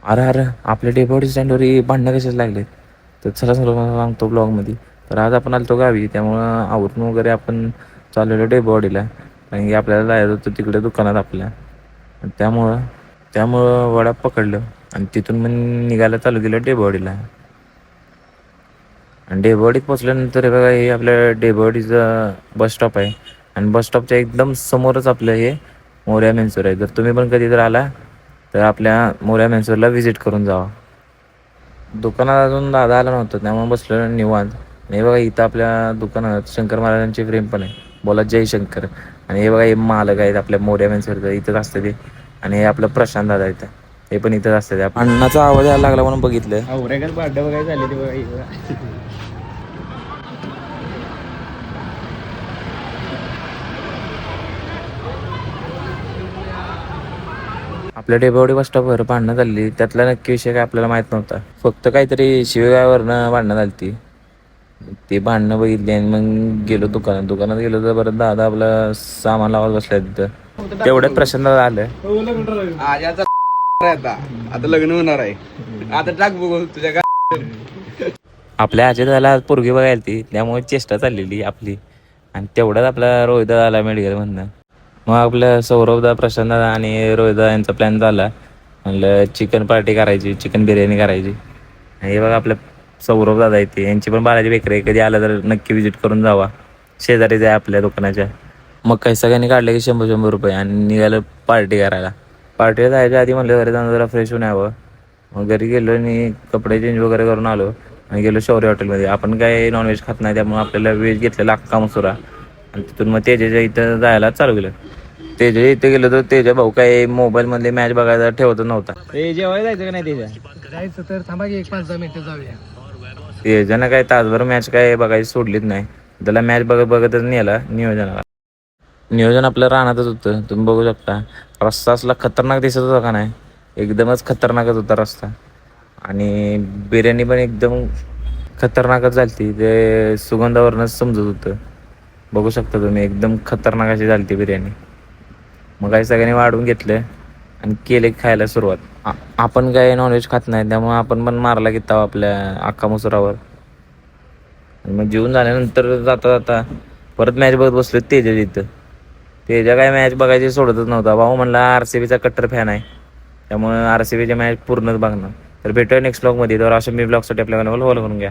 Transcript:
अरे अरे आपल्या डेपोडी स्टँडवर भांडणं कशाच लागले. तर चला चला मला सांगतो ब्लॉगमध्ये. तर आज आपण आलतो गावी, त्यामुळं आवरून वगैरे आपण चाललेलो डेपोवाडीला. कारण की आपल्याला जायचं होतं तिकडे दुकानात आपल्या. आणि त्यामुळं वडा पकडलं आणि तिथून मग निघायला चालू केलं डेपोवाडीला. आणि डेपोवाडीत पोचल्यानंतर हे बघा, हे आपल्या डेपोवाडीचं बस स्टॉप आहे. आणि बस स्टॉपच्या एकदम समोरच आपलं हे मोरया मेन्सवर आहे. जर तुम्ही पण कधी जर आला तर आपल्या मोरया मेन्सवरला व्हिजिट करून जावा. दुकानात अजून दादा आला नव्हतं, त्यामुळे बसलो निवांत. आणि हे बघा इथं आपल्या दुकानात शंकर महाराजांची फ्रेम पण आहे. बोला जय शंकर. आणि हे बघा हे मालक आहेत आपल्या मोरया मेन्सवरचं, इथंच असतं ते. आणि हे आपलं प्रशांत दादा इथं, हे पण इथंच असतं ते. अण्णाचा आवाज यायला लागला म्हणून बघितलं. भांडं बघायला झाले ते बघा. आपल्या डेपोवाडी बस स्टॉपवर भांडणं झाली. त्यातला नक्की विषय काय आपल्याला माहीत नव्हता. फक्त काहीतरी शिवेगाववरनं भांडणं झाली ती. ते भांडणं बघितली आणि मग गेलो दुकानात गेलो तर परत दादा आपलं सामान लावत बसल्या तिथं. तेवढ्यात प्रशांत दादा आलं. आता लग्न होणार आहे. आता टाक बघू तुझ्या आपल्या अजय दादाला पोरगी बघायला ती, त्यामुळे चेष्टा चाललेली आपली. आणि तेवढ्यात आपला रोहित आला मेडिकलमधनं. मग आपलं सौरभदा, प्रशांतदा आणि रोहितदा यांचा प्लॅन झाला. म्हणलं चिकन पार्टी करायची, चिकन बिर्याणी करायची. आणि हे बघा आपल्या सौरभ दादा येते, यांची पण बालाजी बेकरी आहे. कधी आलं तर नक्की विजिट करून जावा. शेजारीच आहे आपल्या दुकानाच्या. मग काही सगळ्यांनी काढले की 100-100 रुपये आणि निघालं पार्टी करायला. पार्टीला जायच्या आधी म्हणलं घरी जाऊन जरा फ्रेश होऊन यावं. मग घरी गेलो आणि कपडे चेंज वगैरे करून आलो आणि गेलो शौर्य हॉटेलमध्ये. आपण काय नॉनव्हेज खात नाही, त्यामुळे आपल्याला व्हेज घेतलेला अख्खा मसुरा. आणि तिथून मग तेजाच्या इथं जायला चालू केलं. तेजा इथे गेलो तर तेजा भाऊ काय मोबाईलमधले मॅच बघायला ठेवतच नव्हता. जेवायला जायचं का नाही त्याच्या जायचं तर थांबा की 1-5-10 मिनिटं जाऊया. तेजानं काय तासभर मॅच काय बघायची सोडलीच नाही. त्याला मॅच बघतच नेला नियोजनाला. नियोजन आपलं रानातच होतं, तुम्ही बघू शकता. रस्ता असला खतरनाक दिसत होता का नाही, एकदमच खतरनाकच होता रस्ता. आणि बिर्याणी पण एकदम खतरनाकच झाली ती, ते सुगंधावरूनच समजत होतं. बघू शकता तुम्ही, एकदम खतरनाक अशी झाली ती बिर्याणी. मग काही सगळ्यांनी वाढून घेतलं आणि केले खायला सुरुवात. आपण काय नॉनव्हेज खात नाही, त्यामुळे आपण पण मारला घेता आपल्या अख्खा मसुरावर. आणि मग जेवून झाल्यानंतर जाता जाता परत मॅच बघत बसलो तेजा इथं. तेजा काय मॅच बघायची सोडतच नव्हता. भाऊ म्हणला RCBचा कट्टर फॅन आहे, त्यामुळे RCBची मॅच पूर्णच बघणार. तर भेटूया नेक्स्ट ब्लॉगमध्ये. तर अशा मी ब्लॉगसाठी आपल्याला फॉलो करून घ्या.